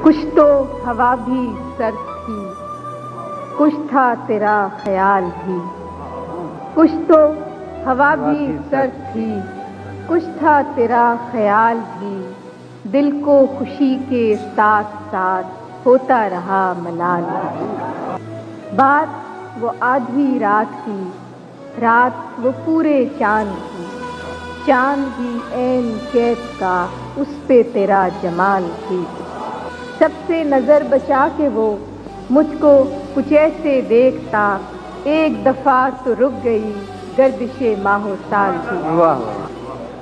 کچھ تو ہوا بھی سرد تھی، کچھ تھا تیرا خیال بھی، کچھ تو ہوا بھی سرد تھی، کچھ تھا تیرا خیال بھی، دل کو خوشی کے ساتھ ساتھ ہوتا رہا ملال۔ بات وہ آدھی رات کی، رات وہ پورے چاند کی، چاند بھی عین کیف کا، اس پہ تیرا جمال بھی۔ سب سے نظر بچا کے وہ مجھ کو کچھ ایسے دیکھتا، ایک دفعہ تو رک گئی گردش ماہ و سال بھی،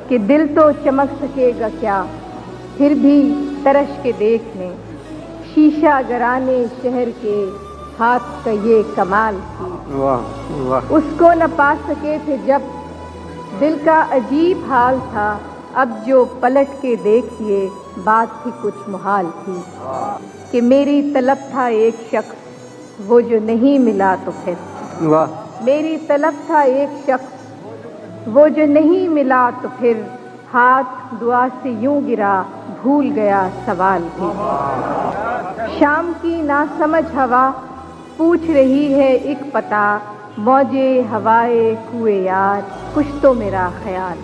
کہ دل تو چمک سکے گا کیا پھر بھی ترش کے دیکھ لیں، شیشہ گرانے شہر کے ہاتھ کا یہ کمال تھی۔ اس کو نہ پا سکے تھے جب دل کا عجیب حال تھا، اب جو پلٹ کے دیکھیے بات ہی کچھ محال تھی، کہ میری طلب تھا ایک شخص وہ جو نہیں ملا تو پھر، میری طلب تھا ایک شخص وہ جو نہیں ملا تو پھر، ہاتھ دعا سے یوں گرا بھول گیا سوال بھی۔ شام کی ناسمجھ ہوا پوچھ رہی ہے ایک پتہ، موجے ہوائے کوئے یار کچھ تو میرا خیال۔